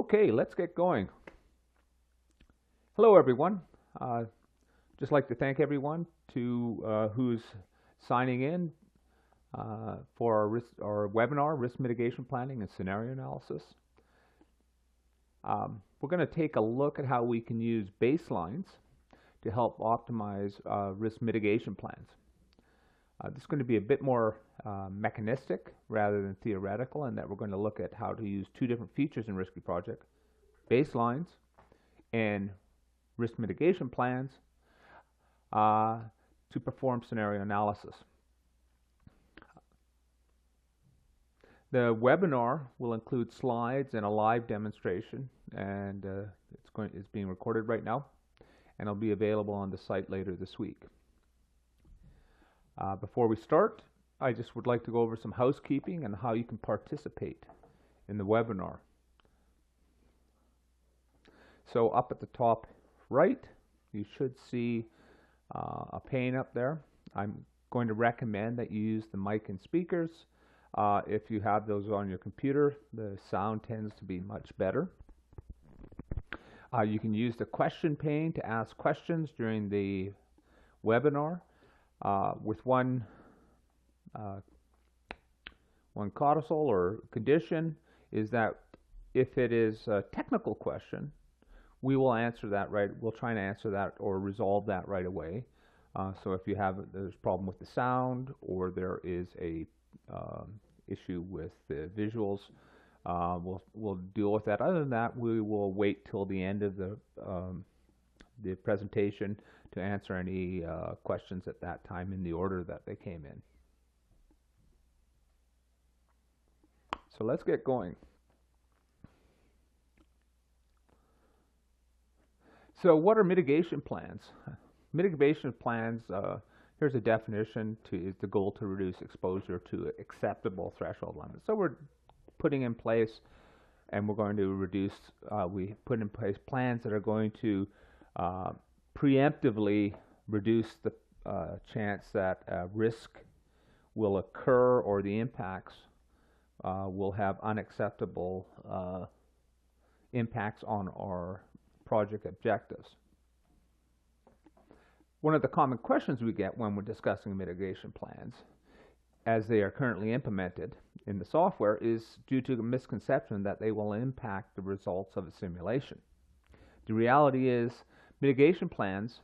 Okay, let's get going. Hello, everyone. Just like to thank everyone who's signing in for our webinar, Risk Mitigation Planning and Scenario Analysis. We're going to take a look at how we can use baselines to help optimize risk mitigation plans. This is going to be a bit more mechanistic rather than theoretical, in that we're going to look at how to use two different features in RiskyProject: baselines and risk mitigation plans to perform scenario analysis. The webinar will include slides and a live demonstration, and it's being recorded right now, and it'll be available on the site later this week. Before we start, I just would like to go over some housekeeping and how you can participate in the webinar. So up at the top right, you should see a pane up there. I'm going to recommend that you use the mic and speakers. If you have those on your computer, the sound tends to be much better. You can use the question pane to ask questions during the webinar. With one codicil or condition is that if it is a technical question, we will answer that right. We'll try and answer that or resolve that right away. So if there's a problem with the sound, or there is a issue with the visuals, we'll deal with that. Other than that, we will wait till the end of the presentation to answer any questions at that time in the order that they came in. So let's get going. So what are mitigation plans? Mitigation plans, here's a definition: is the goal to reduce exposure to acceptable threshold limits. So we're putting in place, and we're going to reduce, we put in place plans that are going to preemptively reduce the chance that risk will occur, or the impacts will have unacceptable impacts on our project objectives. One of the common questions we get when we're discussing mitigation plans, as they are currently implemented in the software, is due to the misconception that they will impact the results of a simulation. The reality is, mitigation plans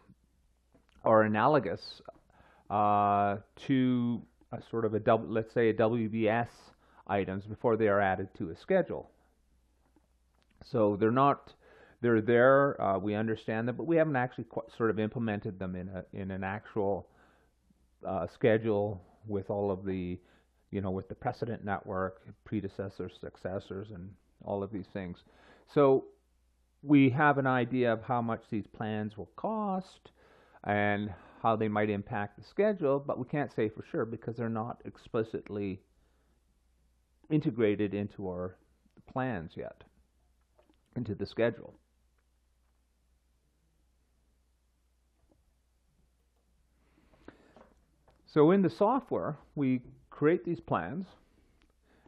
are analogous to a sort of let's say a WBS items before they are added to a schedule. So they're there, we understand them, but we haven't actually sort of implemented them in an actual schedule with all of the, with the precedent network, predecessors, successors, and all of these things. So we have an idea of how much these plans will cost and how they might impact the schedule, but we can't say for sure because they're not explicitly integrated into our plans yet, into the schedule. So in the software, we create these plans,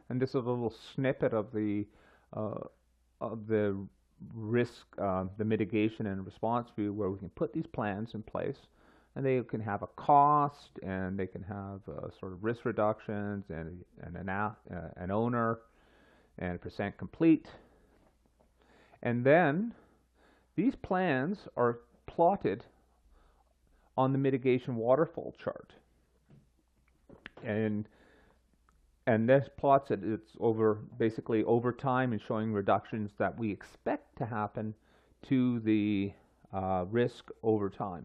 and this is a little snippet of the risk, the mitigation and response view, where we can put these plans in place, and they can have a cost, and they can have sort of risk reductions, and an owner, and percent complete. And then these plans are plotted on the mitigation waterfall chart. And this plots it. It's basically over time, and showing reductions that we expect to happen to the risk over time.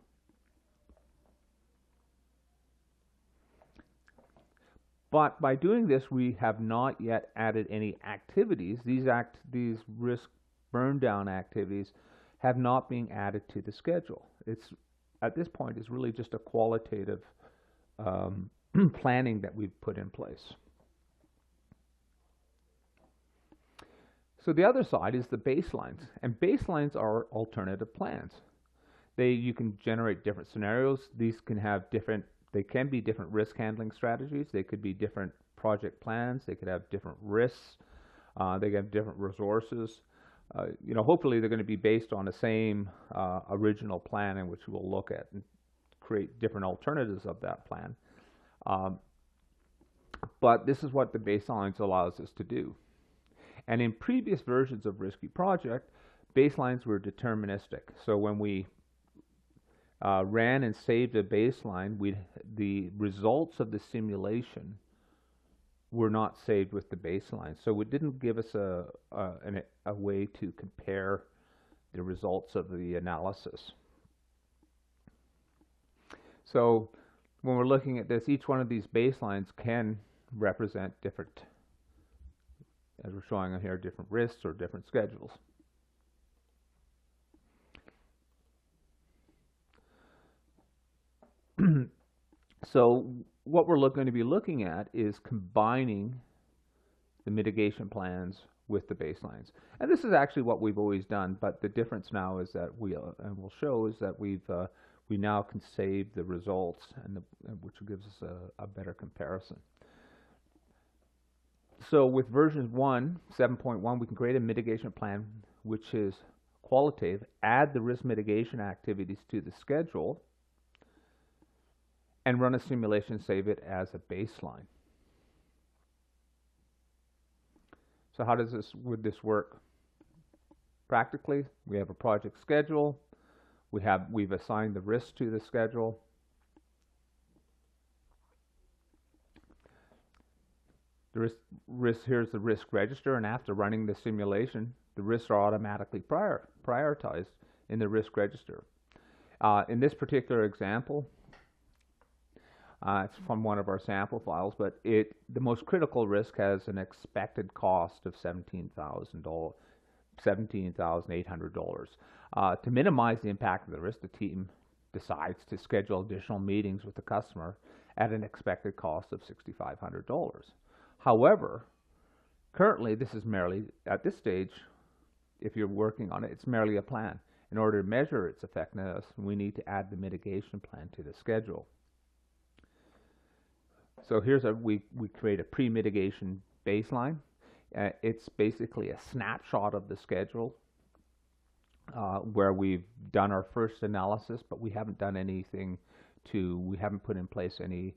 But by doing this, we have not yet added any activities. These risk burn down activities have not been added to the schedule. It's at this point is really just a qualitative planning that we've put in place. So the other side is the baselines, and baselines are alternative plans. You can generate different scenarios. These can have they can be different risk handling strategies. They could be different project plans. They could have different risks. They could have different resources. hopefully they're going to be based on the same original plan, in which we'll look at and create different alternatives of that plan. But this is what the baselines allows us to do. And in previous versions of RiskyProject, baselines were deterministic. So when we ran and saved a baseline, the results of the simulation were not saved with the baseline. So it didn't give us a way to compare the results of the analysis. So when we're looking at this, each one of these baselines can represent different, as we're showing on here, different risks or different schedules. So what we're going to be looking at is combining the mitigation plans with the baselines. And this is actually what we've always done, but the difference now is that and we'll show, is that we now can save the results, which gives us a better comparison. So with version 7.1, we can create a mitigation plan which is qualitative, add the risk mitigation activities to the schedule, and run a simulation, save it as a baseline. So how would this work? Practically, we have a project schedule. We've assigned the risks to the schedule. Here's the risk register, and after running the simulation, the risks are automatically prioritized in the risk register. In this particular example, it's from one of our sample files, but the most critical risk has an expected cost of $17,800. To minimize the impact of the risk, the team decides to schedule additional meetings with the customer at an expected cost of $6,500. However, currently this is merely, at this stage, if you're working on it, it's merely a plan. In order to measure its effectiveness, we need to add the mitigation plan to the schedule. So we create a pre-mitigation baseline. It's basically a snapshot of the schedule where we've done our first analysis, but we haven't done anything we haven't put in place any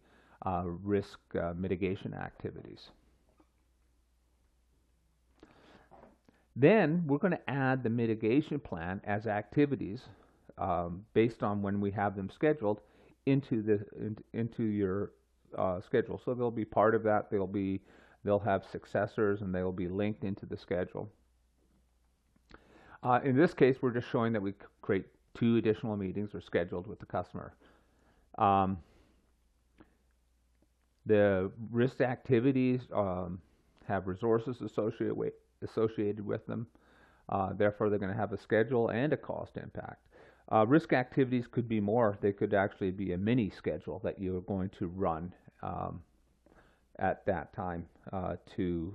risk mitigation activities. Then we're going to add the mitigation plan as activities based on when we have them scheduled into your schedule. So they'll be part of that. They'll have successors, and they'll be linked into the schedule. In this case, we're just showing that we create 2 additional meetings are scheduled with the customer. The risk activities have resources associated with them. Therefore, they're going to have a schedule and a cost impact. Risk activities could be more. They could actually be a mini schedule that you're going to run at that time to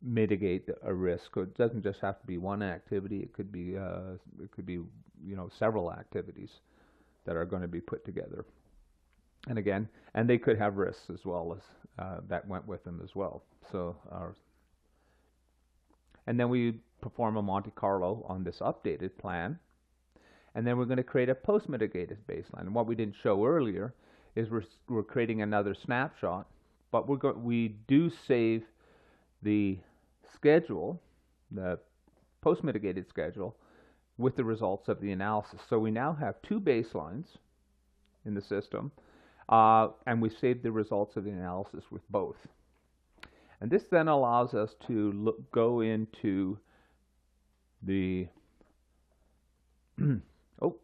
mitigate a risk. It doesn't just have to be one activity. It could be several activities that are going to be put together. And again, they could have risks as well as that went with them as well. So, and then we perform a Monte Carlo on this updated plan, and then we're going to create a post-mitigated baseline. And what we didn't show earlier is we're creating another snapshot, but we do save the schedule, the post-mitigated schedule, with the results of the analysis. So we now have 2 baselines in the system, and we saved the results of the analysis with both. And this then allows us to go into the oh,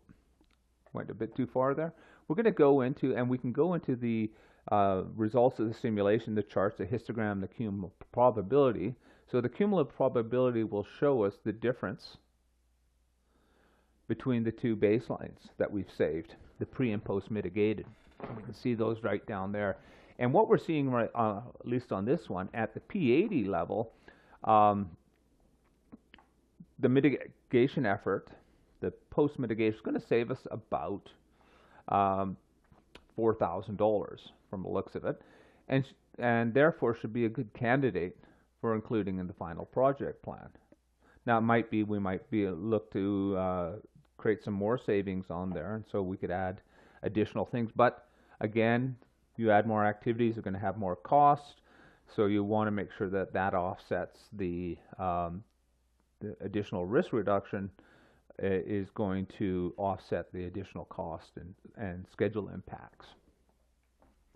went a bit too far there. We're going to go into, and we can go into the results of the simulation, the charts, the histogram, the cumulative probability. So the cumulative probability will show us the difference between the 2 baselines that we've saved, the pre and post mitigated. We can see those right down there. And what we're seeing, right, at least on this one, at the P80 level, the mitigation effort, the post mitigation, is going to save us about $4,000 from the looks of it, and therefore should be a good candidate for including in the final project plan. Now, it might be we might be look to create some more savings on there, and so we could add additional things. But again, you add more activities, you're going to have more cost, so you want to make sure that that offsets the additional risk reduction is going to offset the additional cost and schedule impacts.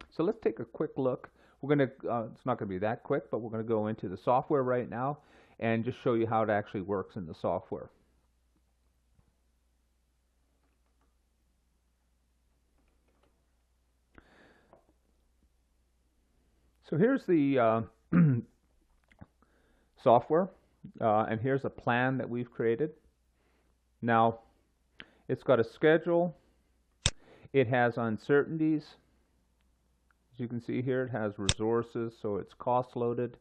So let's take a quick look. We're going to, it's not going to be that quick, but we're going to go into the software right now and just show you how it actually works in the software. So here's the software, and here's a plan that we've created. Now, it's got a schedule. It has uncertainties. As you can see here, it has resources, so it's cost loaded.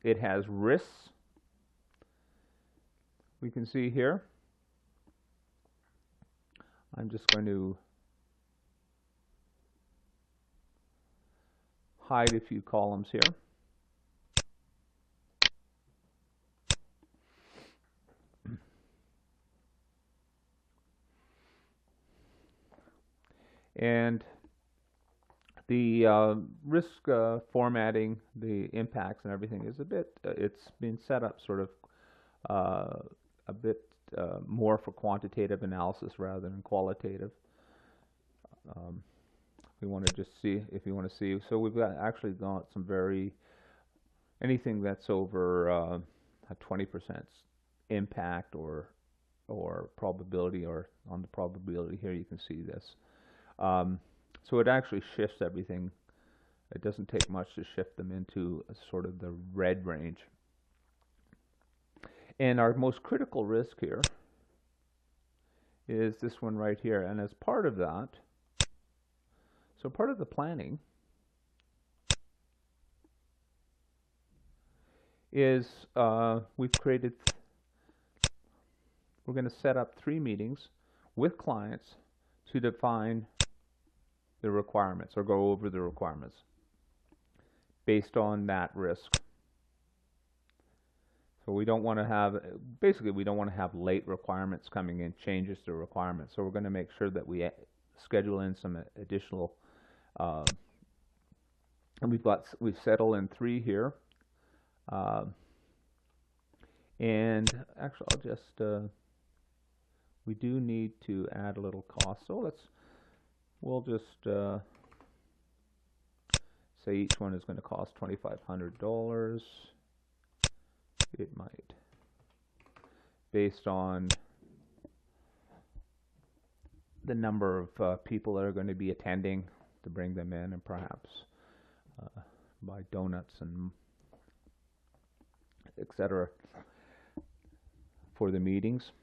It has risks. We can see here. I'm just going to hide a few columns here. And the risk formatting, the impacts and everything is a bit, it's been set up sort of a bit more for quantitative analysis rather than qualitative. We want to just see, if you want to see, so we've actually got some anything that's over a 20% impact or probability, or on the probability here you can see this. So it actually shifts everything. It doesn't take much to shift them into sort of the red range. And our most critical risk here is this one right here. And as part of that, so part of the planning is we're going to set up 3 meetings with clients to define the requirements, or go over the requirements based on that risk. So we don't want to have, basically we don't want to have late requirements coming in, changes to requirements. So we're going to make sure that we schedule in some additional, and we've settled in 3 here. And actually I'll just, we do need to add a little cost. So we'll just say each one is going to cost $2,500. It might, based on the number of people that are going to be attending, to bring them in, and perhaps buy donuts and etc. for the meetings.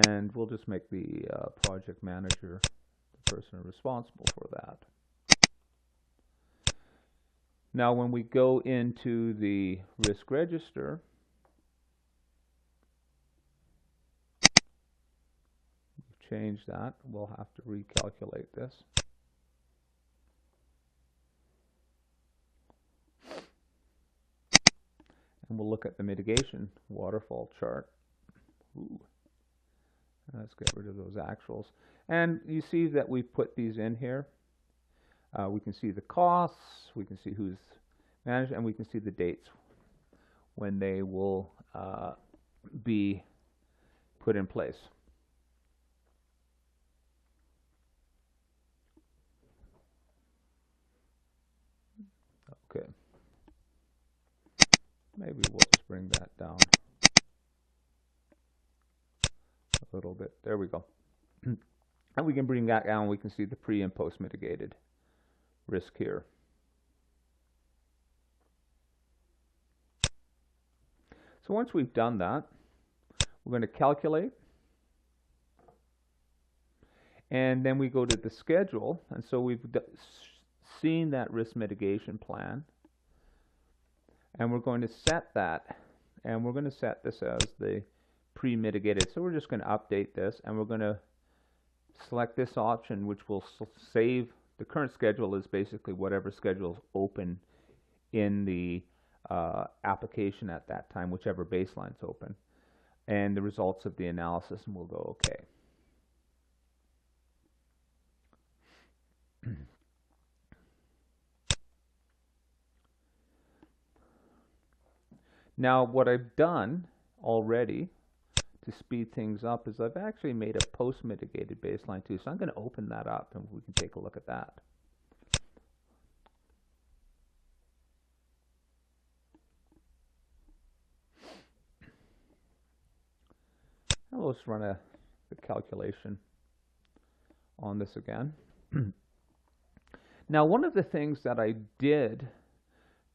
And we'll just make the project manager the person responsible for that. Now when we go into the risk register, change that, we'll have to recalculate this. And we'll look at the mitigation waterfall chart. Ooh. Let's get rid of those actuals. And you see that we put these in here. We can see the costs, we can see who's managed, and we can see the dates when they will be put in place. Okay. Maybe we'll just bring that down a little bit. There we go. And we can bring that down. We can see the pre and post mitigated risk here. So once we've done that, we're going to calculate. And then we go to the schedule. And so we've seen that risk mitigation plan. And we're going to set that. And we're going to set this as the pre-mitigated. So we're just going to update this, and we're going to select this option, which will save The current schedule is basically whatever schedule is open in the application at that time, whichever baseline is open. And the results of the analysis, and we'll go OK. Now, what I've done already to speed things up is I've actually made a post-mitigated baseline too. So I'm going to open that up and we can take a look at that. And let's run the calculation on this again. Now, one of the things that I did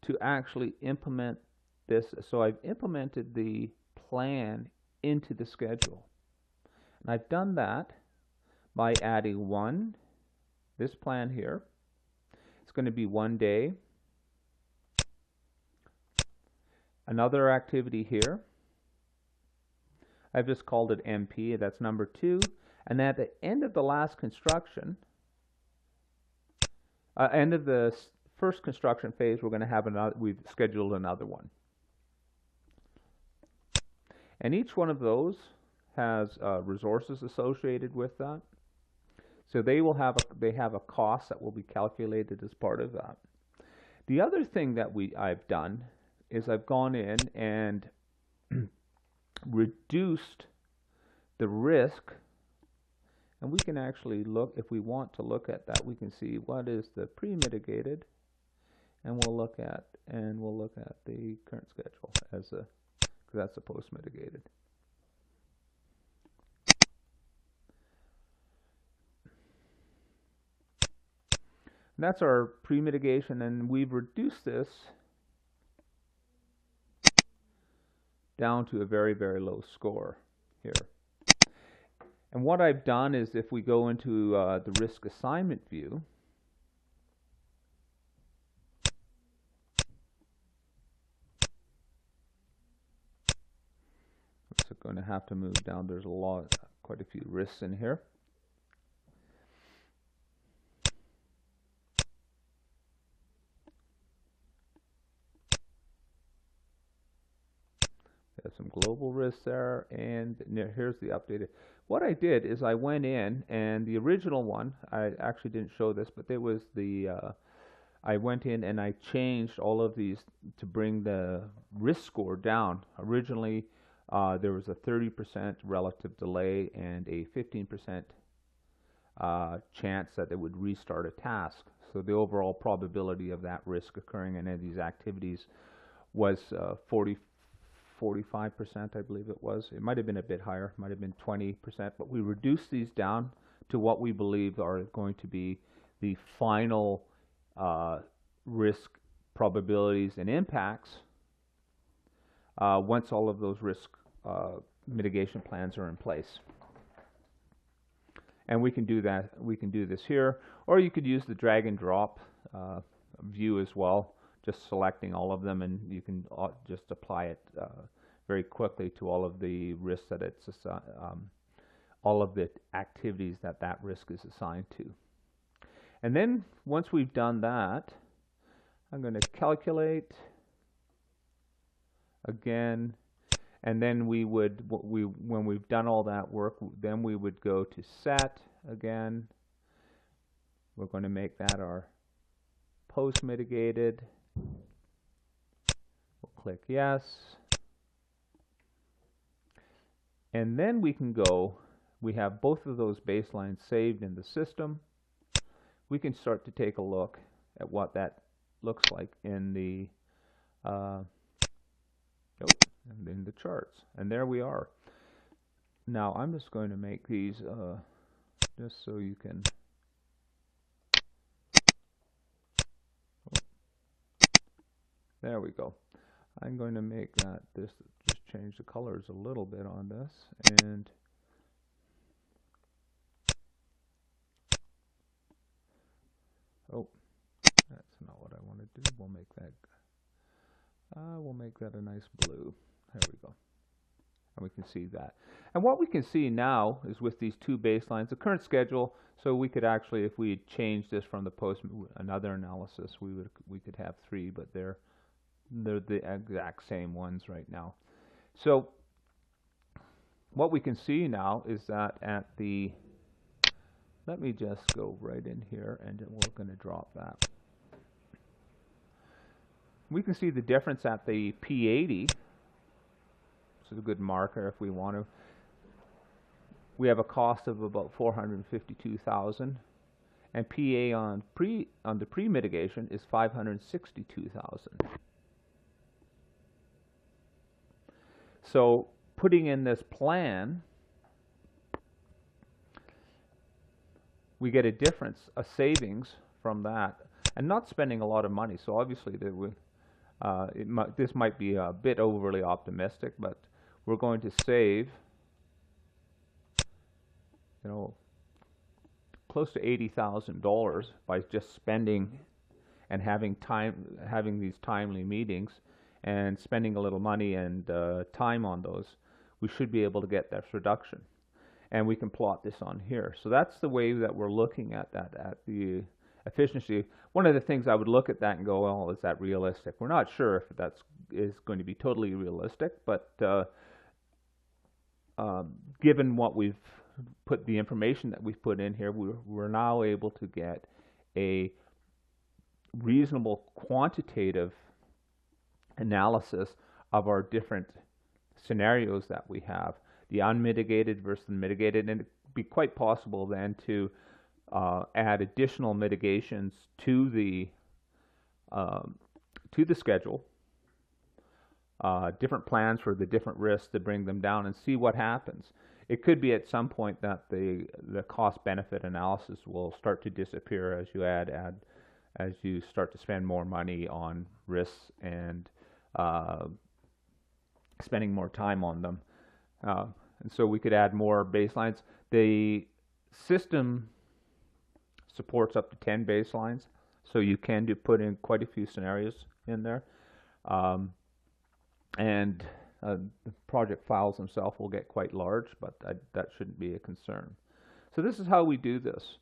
to actually implement this, so I've implemented the plan into the schedule. And I've done that by adding this plan here. It's going to be 1 day. Another activity here. I've just called it MP, that's number 2. And at the end of the last construction, end of the first construction phase, we're going to have another, we've scheduled another one. And each one of those has resources associated with that. So they will have they have a cost that will be calculated as part of that. The other thing that I've done is I've gone in and reduced the risk, and we can actually look, if we want to look at that, we can see what is the pre-mitigated, and we'll look at the current schedule as a, because that's the post-mitigated. And that's our pre-mitigation, and we've reduced this down to a very, very low score here. And what I've done is, if we go into the risk assignment view, I'm going to have to move down. There's quite a few risks in here. There's some global risks there, and here's the updated. What I did is I went in, and the original one, I actually didn't show this, but there was the, I went in and I changed all of these to bring the risk score down. Originally, there was a 30% relative delay and a 15% chance that it would restart a task. So the overall probability of that risk occurring in any of these activities was 45%, I believe it was. It might have been a bit higher, might have been 20%, but we reduced these down to what we believe are going to be the final risk probabilities and impacts once all of those risk mitigation plans are in place. And we can do that. We can do this here, or you could use the drag and drop view as well, just selecting all of them, and you can just apply it very quickly to all of the risks that it's all of the activities that risk is assigned to. And then once we've done that, I'm going to calculate again, and then we would, when we've done all that work, then we would go to set again. We're going to make that our post-mitigated. We'll click yes. And then we can go, we have both of those baselines saved in the system. We can start to take a look at what that looks like in the in the charts. And there we are. Now I'm just going to make these just so you can. There we go. I'm going to make that this, just change the colors a little bit on this, and oh, that's not what I want to do. We'll make that a nice blue. There we go. And we can see that. And what we can see now is with these two baselines, the current schedule, so we could actually, if we change this from the post another analysis, we could have three, but they're the exact same ones right now. So what we can see now is that at the, let me just go right in here and then we're going to drop that. We can see the difference at the P80. This is a good marker if we want to. We have a cost of about $452,000, and PA on the pre-mitigation is $562,000. So putting in this plan, we get a difference, a savings from that, and not spending a lot of money. So obviously there would, this might be a bit overly optimistic, but we're going to save, you know, close to $80,000 by just spending and having these timely meetings and spending a little money and time on those. We should be able to get that reduction, and we can plot this on here. So that's the way that we're looking at that, at the efficiency. One of the things I would look at that and go, well, is that realistic? We're not sure if that is going to be totally realistic, but given what we've put, the information that we've put in here, we're now able to get a reasonable quantitative analysis of our different scenarios that we have, the unmitigated versus the mitigated, and it'd be quite possible then to add additional mitigations to the schedule, different plans for the different risks to bring them down and see what happens. It could be at some point that the cost-benefit analysis will start to disappear as you as you start to spend more money on risks and spending more time on them. And so we could add more baselines. The system supports up to 10 baselines, so you can put in quite a few scenarios in there. And the project files themselves will get quite large, but that shouldn't be a concern. So this is how we do this.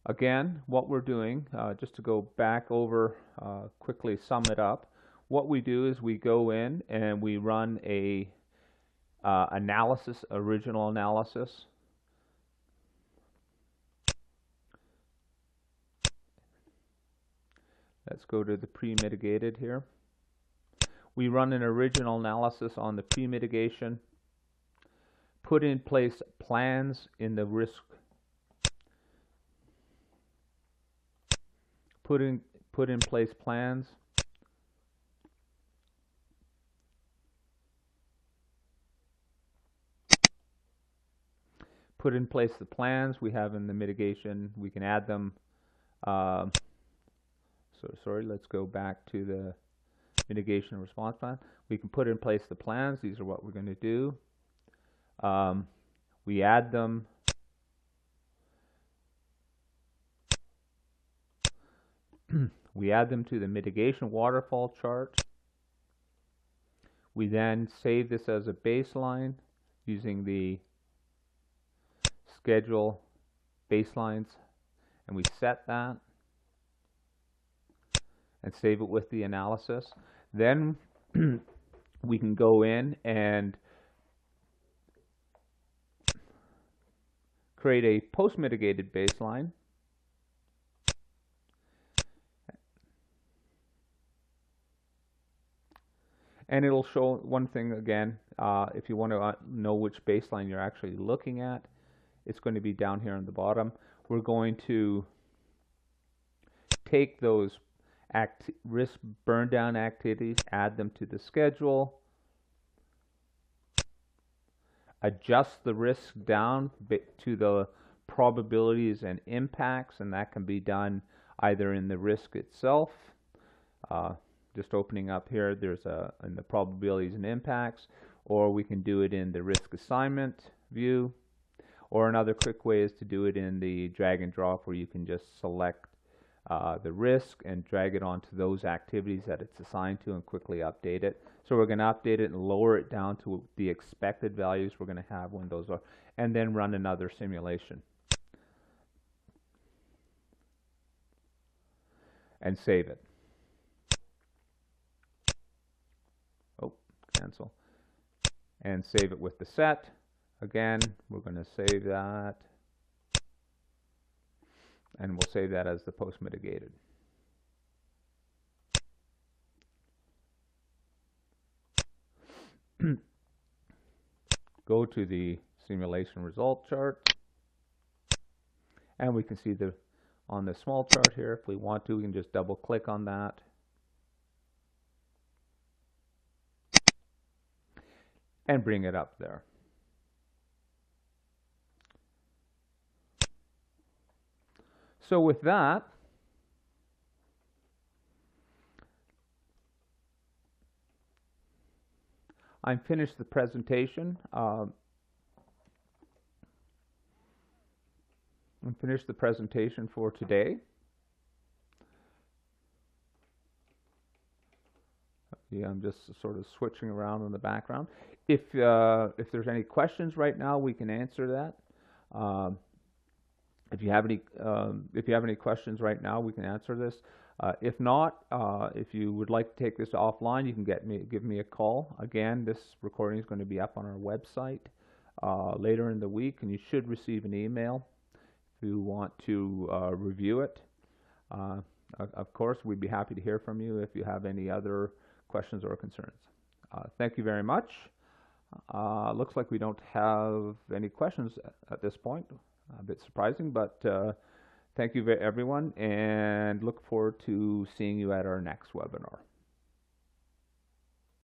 Again, what we're doing, just to go back over, quickly sum it up, what we do is we go in and we run a original analysis. Let's go to the pre-mitigated here. We run an original analysis on the pre-mitigation, put in place plans in the risk, put in place plans, put in place the plans we have in the mitigation. We can add them. Sorry, let's go back to the mitigation and response plan. We can put in place the plans. These are what we're going to do. We add them. We add them to the mitigation waterfall chart. We then save this as a baseline using the schedule baselines, and we set that and save it with the analysis. Then we can go in and create a post-mitigated baseline. And it'll show one thing again, if you want to know which baseline you're actually looking at, it's going to be down here on the bottom. We're going to take those risk burn down activities, add them to the schedule, adjust the risk down to the probabilities and impacts, and that can be done either in the risk itself, just opening up here, there's in the probabilities and impacts, or we can do it in the risk assignment view, or another quick way is to do it in the drag and drop, where you can just select the risk and drag it onto those activities that it's assigned to and quickly update it. So we're going to update it and lower it down to the expected values we're going to have when those are, and then run another simulation. And save it. Oh, cancel. And save it with the set. Again, we're going to save that. And we'll save that as the post-mitigated. Go to the simulation result chart. And we can see on the small chart here, if we want to, we can just double click on that. And bring it up there. So with that, I'm finished the presentation. I'm finished the presentation for today. Yeah, I'm just sort of switching around in the background. If there's any questions right now, we can answer that. If you have any questions right now, we can answer this. If not, if you would like to take this offline, you can give me a call. Again, this recording is going to be up on our website later in the week, and you should receive an email if you want to review it. Of course, we'd be happy to hear from you if you have any other questions or concerns. Thank you very much. Looks like we don't have any questions at this point. A bit surprising, but thank you everyone, and look forward to seeing you at our next webinar.